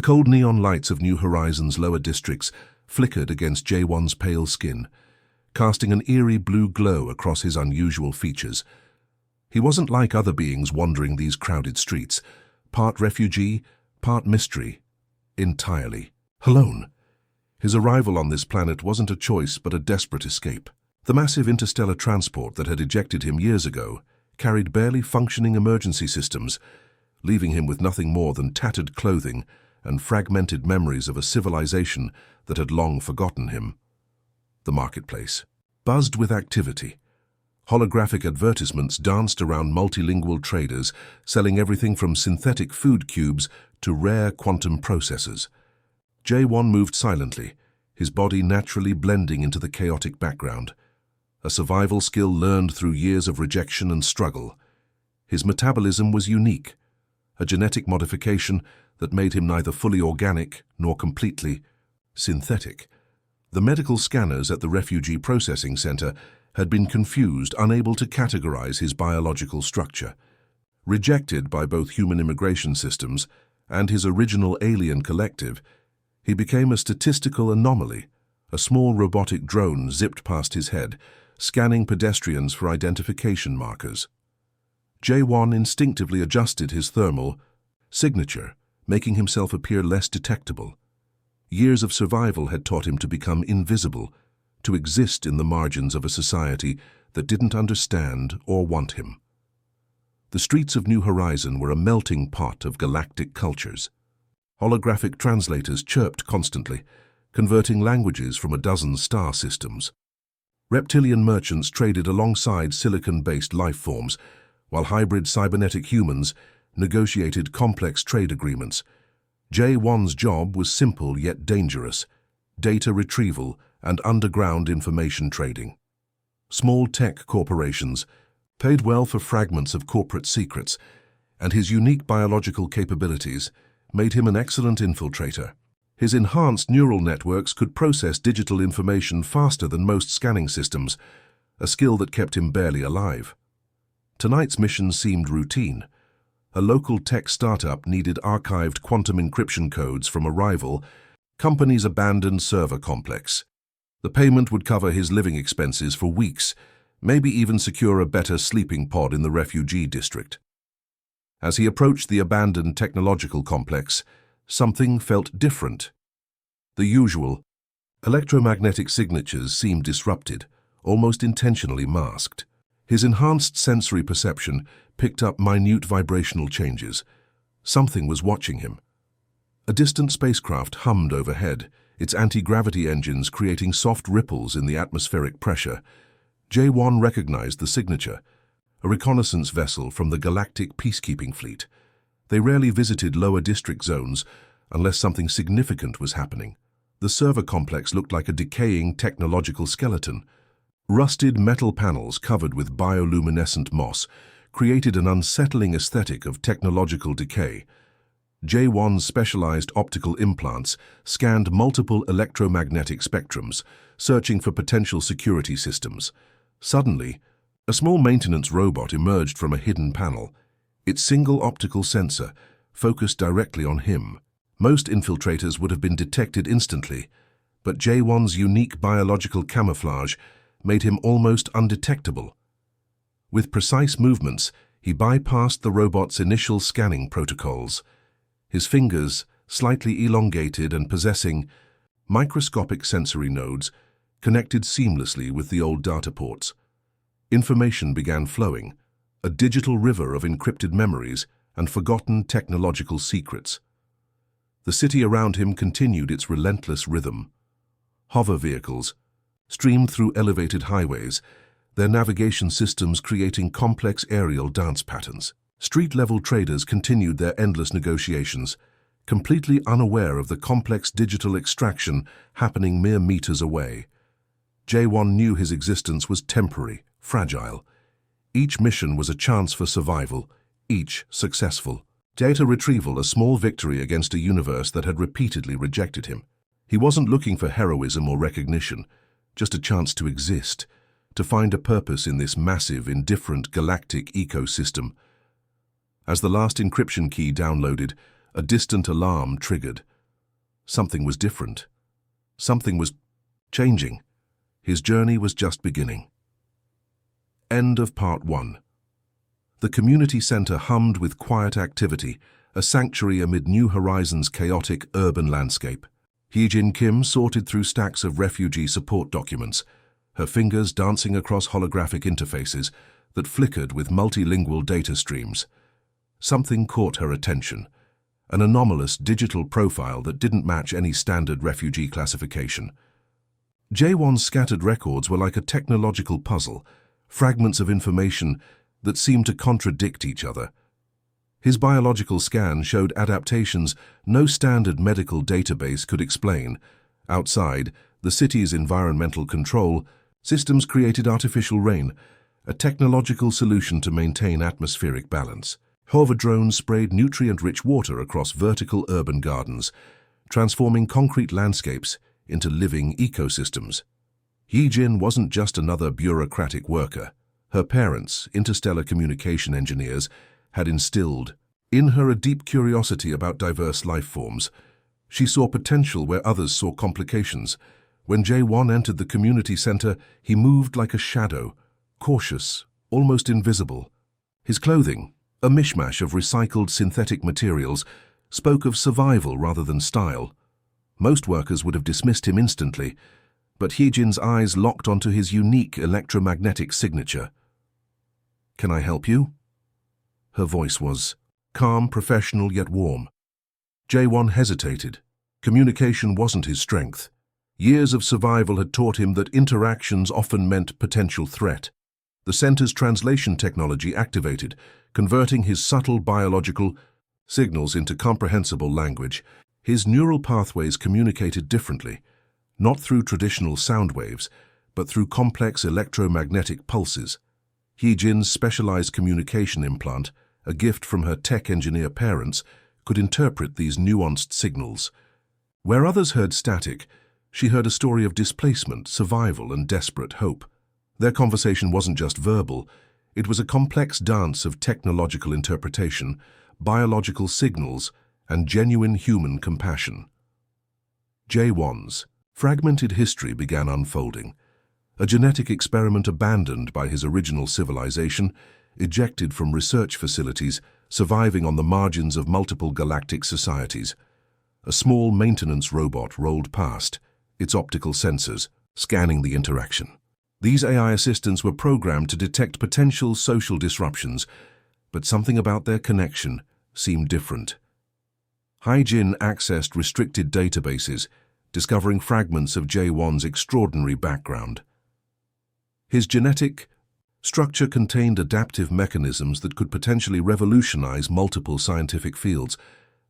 cold neon lights of New Horizons' lower districts flickered against J1's pale skin, casting an eerie blue glow across his unusual features. He wasn't like other beings wandering these crowded streets, part refugee, part mystery, entirely alone. His arrival on this planet wasn't a choice but a desperate escape. The massive interstellar transport that had ejected him years ago carried barely functioning emergency systems, leaving him with nothing more than tattered clothing and fragmented memories of a civilization that had long forgotten him. The marketplace buzzed with activity. Holographic advertisements danced around multilingual traders selling everything from synthetic food cubes to rare quantum processors. J1 moved silently, his body naturally blending into the chaotic background. A survival skill learned through years of rejection and struggle. His metabolism was unique, a genetic modification that made him neither fully organic nor completely synthetic. The medical scanners at the Refugee Processing Center had been confused, unable to categorize his biological structure. Rejected by both human immigration systems and his original alien collective, he became a statistical anomaly. A small robotic drone zipped past his head, scanning pedestrians for identification markers. J1 instinctively adjusted his thermal signature, making himself appear less detectable. Years of survival had taught him to become invisible, to exist in the margins of a society that didn't understand or want him. The streets of New Horizon were a melting pot of galactic cultures. Holographic translators chirped constantly, converting languages from a dozen star systems. Reptilian merchants traded alongside silicon-based life forms, while hybrid cybernetic humans negotiated complex trade agreements. J1's job was simple yet dangerous: data retrieval and underground information trading. Small tech corporations paid well for fragments of corporate secrets, and his unique biological capabilities made him an excellent infiltrator. His enhanced neural networks could process digital information faster than most scanning systems, a skill that kept him barely alive. Tonight's mission seemed routine. A local tech startup needed archived quantum encryption codes from a rival company's abandoned server complex. The payment would cover his living expenses for weeks, maybe even secure a better sleeping pod in the refugee district. As he approached the abandoned technological complex, something felt different. The usual electromagnetic signatures seemed disrupted, almost intentionally masked. His enhanced sensory perception picked up minute vibrational changes. Something was watching him. A distant spacecraft hummed overhead, its anti-gravity engines creating soft ripples in the atmospheric pressure. J1 recognized the signature, a reconnaissance vessel from the Galactic Peacekeeping Fleet. They rarely visited lower district zones unless something significant was happening. The server complex looked like a decaying technological skeleton. Rusted metal panels covered with bioluminescent moss created an unsettling aesthetic of technological decay. J1's specialized optical implants scanned multiple electromagnetic spectrums, searching for potential security systems. Suddenly, a small maintenance robot emerged from a hidden panel. Its single optical sensor focused directly on him. Most infiltrators would have been detected instantly, but J1's unique biological camouflage made him almost undetectable. With precise movements, he bypassed the robot's initial scanning protocols. His fingers, slightly elongated and possessing microscopic sensory nodes, connected seamlessly with the old data ports. Information began flowing, a digital river of encrypted memories and forgotten technological secrets. The city around him continued its relentless rhythm. Hover vehicles streamed through elevated highways, their navigation systems creating complex aerial dance patterns. Street-level traders continued their endless negotiations, completely unaware of the complex digital extraction happening mere meters away. J1 knew his existence was temporary, fragile. Each mission was a chance for survival, each successful. Data retrieval, a small victory against a universe that had repeatedly rejected him. He wasn't looking for heroism or recognition, just a chance to exist, to find a purpose in this massive, indifferent galactic ecosystem. As the last encryption key downloaded, a distant alarm triggered, Something was different. Something was changing. His journey was just beginning. End of Part 1. The community center hummed with quiet activity, a sanctuary amid New Horizons' chaotic urban landscape. Hee-Jin Kim sorted through stacks of refugee support documents, her fingers dancing across holographic interfaces that flickered with multilingual data streams. Something caught her attention, an anomalous digital profile that didn't match any standard refugee classification. Jaewon's scattered records were like a technological puzzle, fragments of information that seemed to contradict each other. His biological scan showed adaptations no standard medical database could explain. Outside, the city's environmental control systems created artificial rain, a technological solution to maintain atmospheric balance. Hover drones sprayed nutrient-rich water across vertical urban gardens, transforming concrete landscapes into living ecosystems. Hee-Jin wasn't just another bureaucratic worker. Her parents, interstellar communication engineers, had instilled in her a deep curiosity about diverse life forms. She saw potential where others saw complications. When Jaewon entered the community center, he moved like a shadow, cautious, almost invisible. His clothing, a mishmash of recycled synthetic materials, spoke of survival rather than style. Most workers would have dismissed him instantly, but Hee-Jin's eyes locked onto his unique electromagnetic signature. "Can I help you?" Her voice was calm, professional, yet warm. Jaewon hesitated. Communication wasn't his strength. Years of survival had taught him that interactions often meant potential threat. The center's translation technology activated, converting his subtle biological signals into comprehensible language. His neural pathways communicated differently, not through traditional sound waves, but through complex electromagnetic pulses. Hee-Jin's specialized communication implant, a gift from her tech engineer parents, could interpret these nuanced signals. Where others heard static, she heard a story of displacement, survival, and desperate hope. Their conversation wasn't just verbal, it was a complex dance of technological interpretation, biological signals, and genuine human compassion. Jaewon's fragmented history began unfolding. A genetic experiment abandoned by his original civilization, ejected from research facilities, surviving on the margins of multiple galactic societies. A small maintenance robot rolled past, its optical sensors scanning the interaction. These AI assistants were programmed to detect potential social disruptions, but something about their connection seemed different. Hee-Jin accessed restricted databases, discovering fragments of Jaewon's extraordinary background. His genetic structure contained adaptive mechanisms that could potentially revolutionize multiple scientific fields: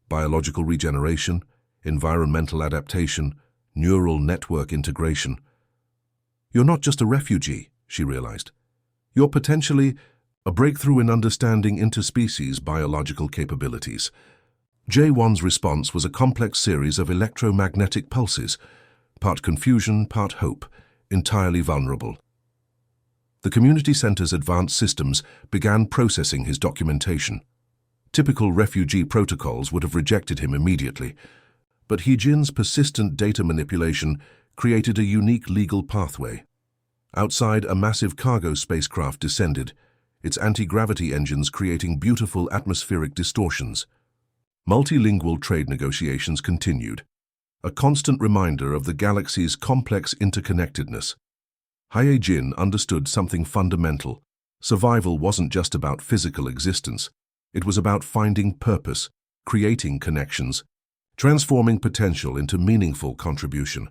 biological regeneration, environmental adaptation, neural network integration. "You're not just a refugee," she realized. "You're potentially a breakthrough in understanding interspecies biological capabilities." Jaewon's response was a complex series of electromagnetic pulses, part confusion, part hope, entirely vulnerable. The community center's advanced systems began processing his documentation. Typical refugee protocols would have rejected him immediately, but Hee-Jin's persistent data manipulation created a unique legal pathway. Outside, a massive cargo spacecraft descended, its anti-gravity engines creating beautiful atmospheric distortions. Multilingual trade negotiations continued, a constant reminder of the galaxy's complex interconnectedness. Hee-Jin understood something fundamental. Survival wasn't just about physical existence. It was about finding purpose, creating connections, transforming potential into meaningful contribution.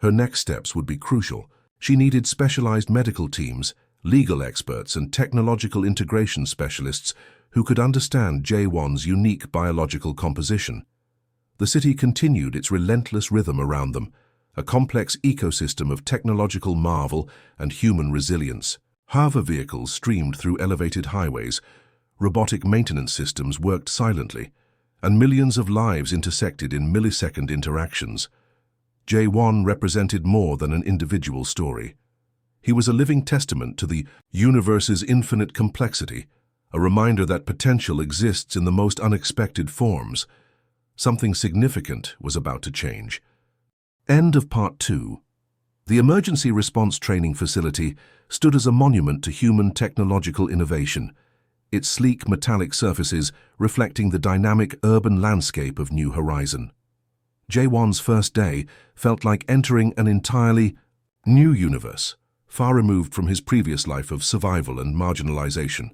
Her next steps would be crucial. She needed specialized medical teams, legal experts, and technological integration specialists who could understand Jaewon's unique biological composition. The city continued its relentless rhythm around them, a complex ecosystem of technological marvel and human resilience. Hover vehicles streamed through elevated highways, robotic maintenance systems worked silently, and millions of lives intersected in millisecond interactions. Jaewon represented more than an individual story. He was a living testament to the universe's infinite complexity, a reminder that potential exists in the most unexpected forms. Something significant was about to change. End of Part 2. The Emergency Response Training Facility stood as a monument to human technological innovation, its sleek metallic surfaces reflecting the dynamic urban landscape of New Horizon. Jaewon's first day felt like entering an entirely new universe, far removed from his previous life of survival and marginalization.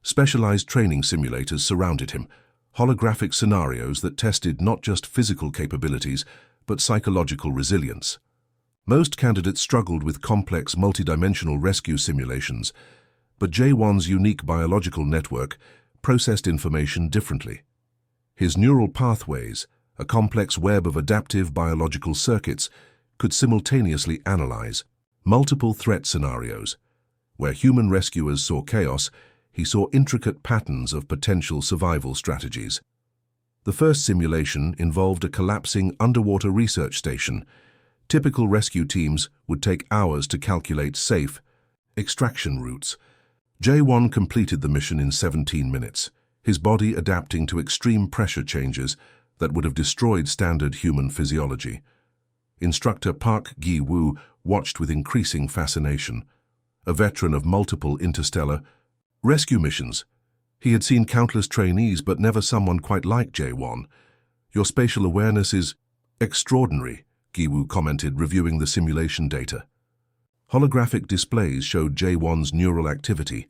Specialized training simulators surrounded him, holographic scenarios that tested not just physical capabilities, but psychological resilience. Most candidates struggled with complex multidimensional rescue simulations, but Jaewon's unique biological network processed information differently. His neural pathways, a complex web of adaptive biological circuits, could simultaneously analyze multiple threat scenarios. Where human rescuers saw chaos, he saw intricate patterns of potential survival strategies. The first simulation involved a collapsing underwater research station. Typical rescue teams would take hours to calculate safe extraction routes. Jaewon completed the mission in 17 minutes, his body adapting to extreme pressure changes that would have destroyed standard human physiology. Instructor Park Gi-woo watched with increasing fascination. A veteran of multiple interstellar rescue missions, he had seen countless trainees but never someone quite like Jaewon. "Your spatial awareness is extraordinary," Gi-woo commented, reviewing the simulation data. Holographic displays showed Jaewon's neural activity,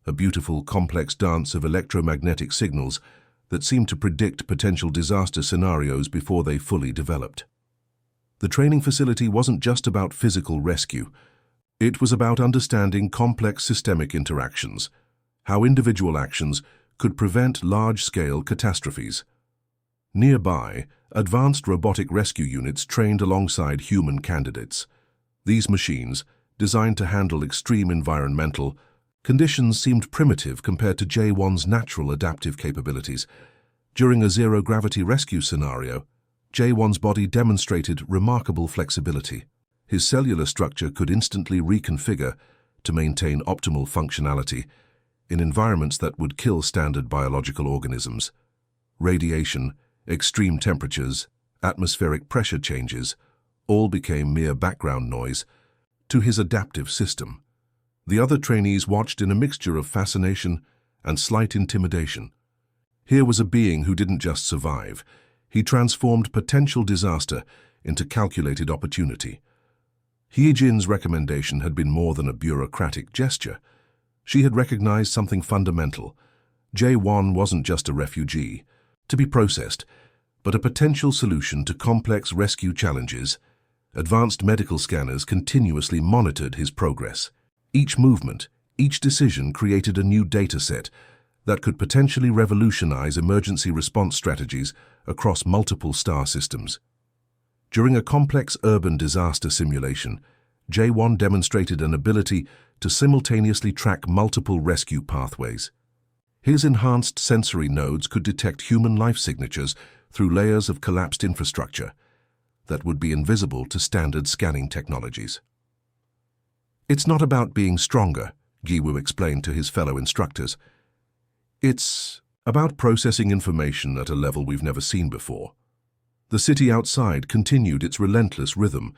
a beautiful, complex dance of electromagnetic signals that seemed to predict potential disaster scenarios before they fully developed. The training facility wasn't just about physical rescue. It was about understanding complex systemic interactions, how individual actions could prevent large-scale catastrophes. Nearby, advanced robotic rescue units trained alongside human candidates. These machines, designed to handle extreme environmental conditions, seemed primitive compared to Jaewon's natural adaptive capabilities. During a zero-gravity rescue scenario, Jaewon's body demonstrated remarkable flexibility. His cellular structure could instantly reconfigure to maintain optimal functionality in environments that would kill standard biological organisms. Radiation, extreme temperatures, atmospheric pressure changes, all became mere background noise to his adaptive system. The other trainees watched in a mixture of fascination and slight intimidation. Here was a being who didn't just survive. He transformed potential disaster into calculated opportunity. Hye-jin's recommendation had been more than a bureaucratic gesture. She had recognized something fundamental. Jaewon wasn't just a refugee to be processed, but a potential solution to complex rescue challenges. Advanced medical scanners continuously monitored his progress. Each movement, each decision created a new data set that could potentially revolutionize emergency response strategies across multiple star systems. During a complex urban disaster simulation, Jaewon demonstrated an ability to simultaneously track multiple rescue pathways. His enhanced sensory nodes could detect human life signatures through layers of collapsed infrastructure that would be invisible to standard scanning technologies. "It's not about being stronger," Gi-woo explained to his fellow instructors. "It's about processing information at a level we've never seen before." The city outside continued its relentless rhythm.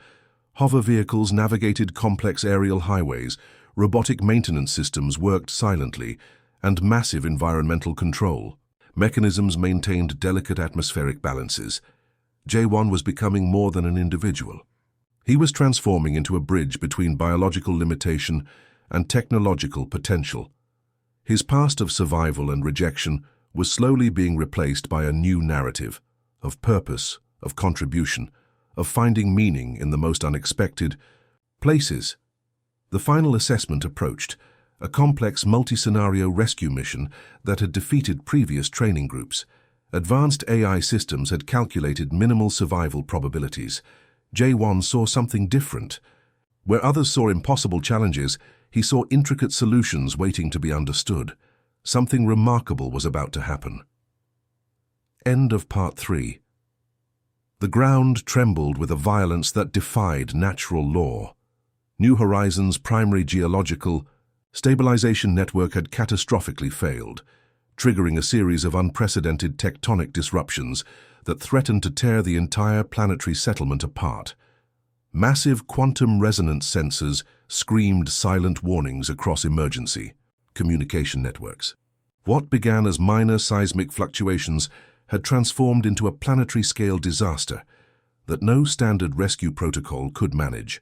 Hover vehicles navigated complex aerial highways, robotic maintenance systems worked silently, and massive environmental control mechanisms maintained delicate atmospheric balances. Jaewon was becoming more than an individual. He was transforming into a bridge between biological limitation and technological potential. His past of survival and rejection was slowly being replaced by a new narrative of purpose, of contribution, of finding meaning in the most unexpected places. The final assessment approached, a complex multi-scenario rescue mission that had defeated previous training groups. Advanced AI systems had calculated minimal survival probabilities. Jaewon saw something different. Where others saw impossible challenges, he saw intricate solutions waiting to be understood. Something remarkable was about to happen. End of Part 3. The ground trembled with a violence that defied natural law. New Horizons' primary geological stabilization network had catastrophically failed, triggering a series of unprecedented tectonic disruptions that threatened to tear the entire planetary settlement apart. Massive quantum resonance sensors screamed silent warnings across emergency communication networks. What began as minor seismic fluctuations had transformed into a planetary-scale disaster that no standard rescue protocol could manage.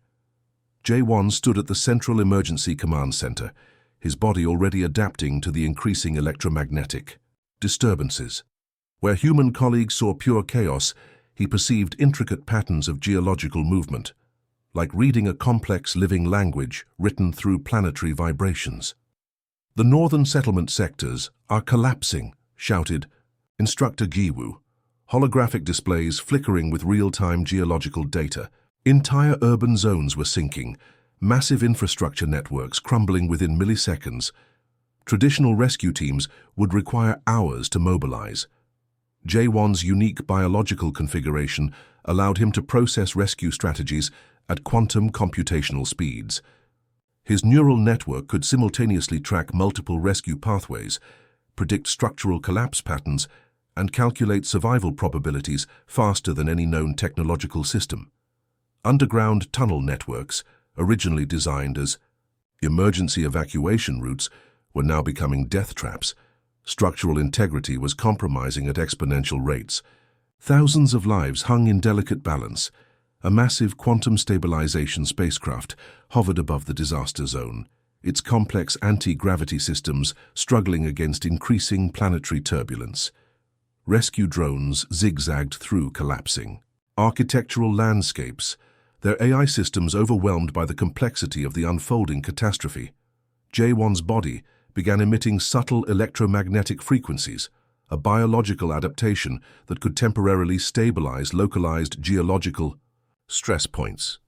J1 stood at the Central Emergency Command Center, his body already adapting to the increasing electromagnetic disturbances. Where human colleagues saw pure chaos, he perceived intricate patterns of geological movement, like reading a complex living language written through planetary vibrations. "The northern settlement sectors are collapsing," shouted Instructor Giwu, holographic displays flickering with real-time geological data. Entire urban zones were sinking, massive infrastructure networks crumbling within milliseconds. Traditional rescue teams would require hours to mobilize. J1's unique biological configuration allowed him to process rescue strategies at quantum computational speeds. His neural network could simultaneously track multiple rescue pathways, predict structural collapse patterns, and calculate survival probabilities faster than any known technological system. Underground tunnel networks, originally designed as emergency evacuation routes, were now becoming death traps. Structural integrity was compromising at exponential rates. Thousands of lives hung in delicate balance. A massive quantum stabilization spacecraft hovered above the disaster zone, its complex anti-gravity systems struggling against increasing planetary turbulence. Rescue drones zigzagged through collapsing architectural landscapes, their AI systems overwhelmed by the complexity of the unfolding catastrophe. J1's body began emitting subtle electromagnetic frequencies, a biological adaptation that could temporarily stabilize localized geological stress points.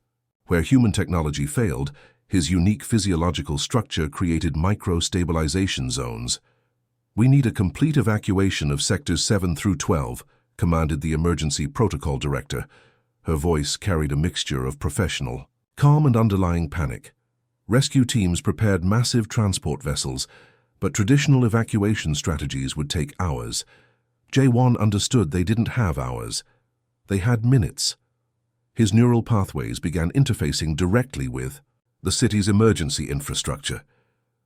Where human technology failed, his unique physiological structure created micro-stabilization zones. "We need a complete evacuation of Sectors 7 through 12, commanded the emergency protocol director. Her voice carried a mixture of professional calm and underlying panic. Rescue teams prepared massive transport vessels, but traditional evacuation strategies would take hours. J1 understood they didn't have hours. They had minutes. His neural pathways began interfacing directly with the city's emergency infrastructure.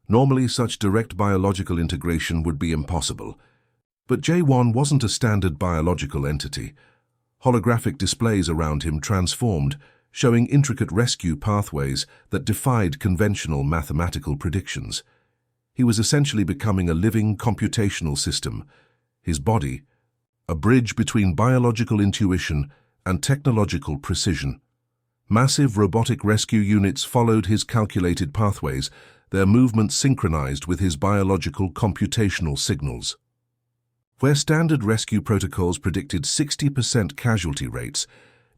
Normally, such direct biological integration would be impossible. But J1 wasn't a standard biological entity. Holographic displays around him transformed, showing intricate rescue pathways that defied conventional mathematical predictions. He was essentially becoming a living computational system, his body a bridge between biological intuition and technological precision. Massive robotic rescue units followed his calculated pathways, their movements synchronized with his biological computational signals. Where standard rescue protocols predicted 60% casualty rates,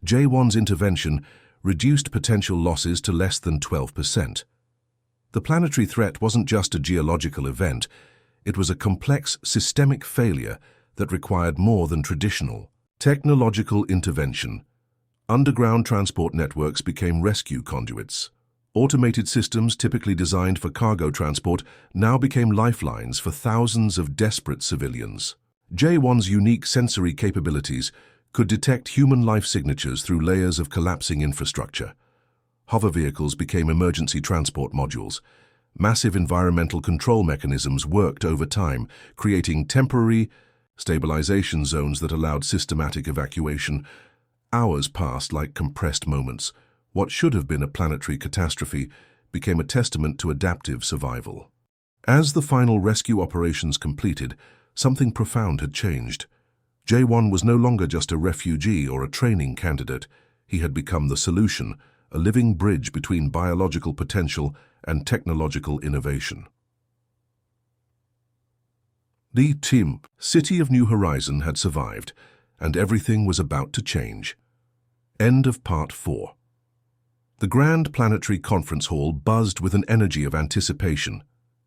J1's intervention reduced potential losses to less than 12%. The planetary threat wasn't just a geological event, it was a complex systemic failure that required more than traditional technological intervention. Underground transport networks became rescue conduits. Automated systems typically designed for cargo transport now became lifelines for thousands of desperate civilians. J1's unique sensory capabilities could detect human life signatures through layers of collapsing infrastructure. Hover vehicles became emergency transport modules. Massive environmental control mechanisms worked over time, creating temporary stabilization zones that allowed systematic evacuation. Hours passed like compressed moments. What should have been a planetary catastrophe became a testament to adaptive survival. As the final rescue operations completed, something profound had changed. J1 was no longer just a refugee or a training candidate. He had become the solution, a living bridge between biological potential and technological innovation. The city of New Horizon had survived, and everything was about to change. End of Part 4. The Grand Planetary Conference Hall buzzed with an energy of anticipation.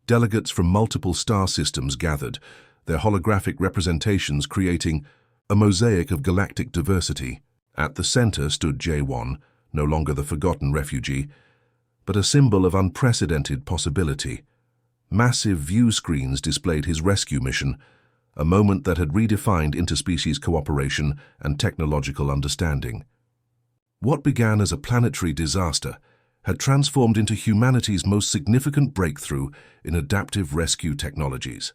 Delegates from multiple star systems gathered, their holographic representations creating a mosaic of galactic diversity. At the center stood J1, no longer the forgotten refugee, but a symbol of unprecedented possibility. Massive view screens displayed his rescue mission, a moment that had redefined interspecies cooperation and technological understanding. What began as a planetary disaster had transformed into humanity's most significant breakthrough in adaptive rescue technologies.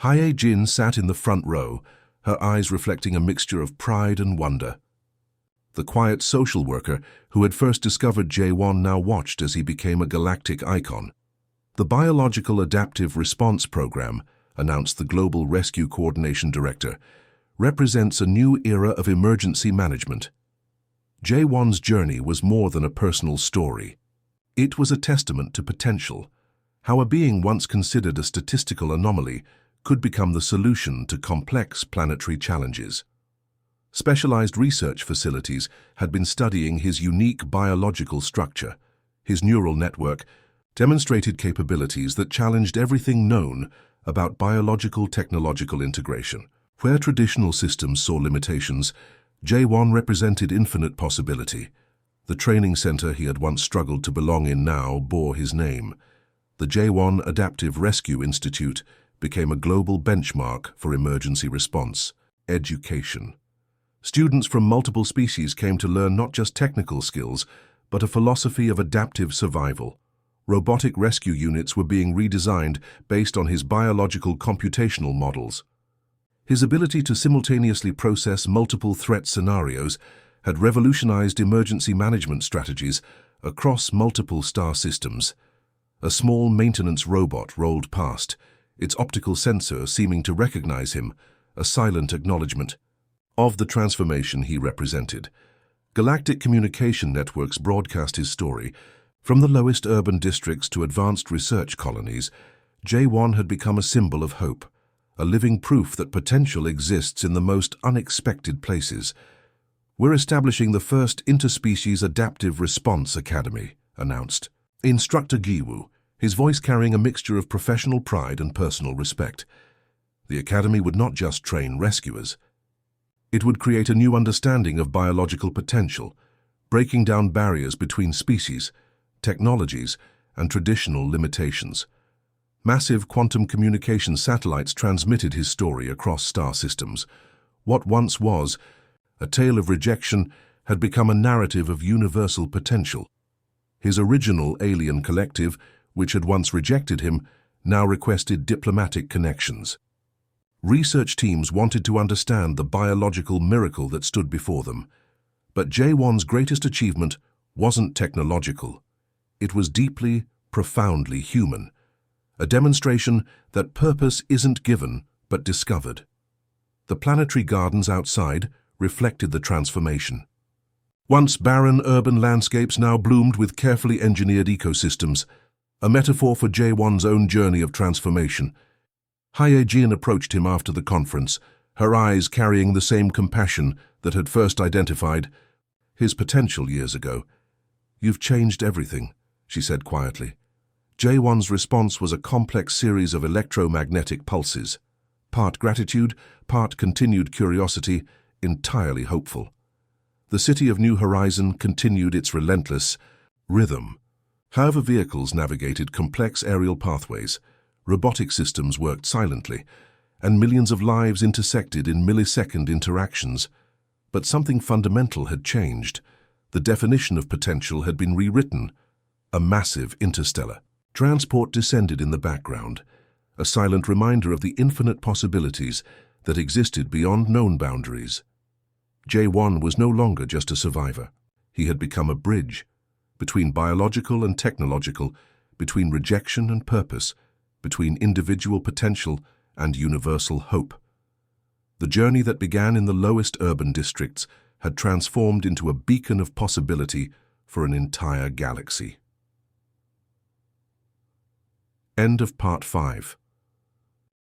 Hae Jin sat in the front row, her eyes reflecting a mixture of pride and wonder. The quiet social worker who had first discovered Jaewon now watched as he became a galactic icon. The Biological Adaptive Response Program, announced the Global Rescue Coordination Director, represents a new era of emergency management. Jaewon's journey was more than a personal story. It was a testament to potential, how a being once considered a statistical anomaly could become the solution to complex planetary challenges. Specialized research facilities had been studying his unique biological structure. His neural network demonstrated capabilities that challenged everything known about biological-technological integration. Where traditional systems saw limitations, Jaewon represented infinite possibility. The training center he had once struggled to belong in now bore his name. The Jaewon Adaptive Rescue Institute became a global benchmark for emergency response, education. Students from multiple species came to learn not just technical skills, but a philosophy of adaptive survival. Robotic rescue units were being redesigned based on his biological computational models. His ability to simultaneously process multiple threat scenarios had revolutionized emergency management strategies across multiple star systems. A small maintenance robot rolled past, its optical sensor seeming to recognize him, a silent acknowledgement of the transformation he represented. Galactic communication networks broadcast his story. From the lowest urban districts to advanced research colonies, Jaewon had become a symbol of hope, a living proof that potential exists in the most unexpected places. "We're establishing the first Interspecies Adaptive Response Academy," announced Instructor Giwoo, his voice carrying a mixture of professional pride and personal respect. The academy would not just train rescuers. It would create a new understanding of biological potential, breaking down barriers between species, technologies, and traditional limitations. Massive quantum communication satellites transmitted his story across star systems. What once was a tale of rejection had become a narrative of universal potential. His original alien collective, which had once rejected him, now requested diplomatic connections. Research teams wanted to understand the biological miracle that stood before them. But Jaewon's greatest achievement wasn't technological. It was deeply, profoundly human, a demonstration that purpose isn't given but discovered. The planetary gardens outside reflected the transformation. Once barren urban landscapes now bloomed with carefully engineered ecosystems, a metaphor for Jaewon's own journey of transformation. Hae Jin approached him after the conference, her eyes carrying the same compassion that had first identified his potential years ago. "You've changed everything," she said quietly. Jaewon's response was a complex series of electromagnetic pulses, part gratitude, part continued curiosity, entirely hopeful. The city of New Horizon continued its relentless rhythm. However, vehicles navigated complex aerial pathways, robotic systems worked silently, and millions of lives intersected in millisecond interactions. But something fundamental had changed. The definition of potential had been rewritten. A massive interstellar transport descended in the background, a silent reminder of the infinite possibilities that existed beyond known boundaries. Jaewon was no longer just a survivor. He had become a bridge between biological and technological, between rejection and purpose, between individual potential and universal hope. The journey that began in the lowest urban districts had transformed into a beacon of possibility for an entire galaxy. End of Part 5.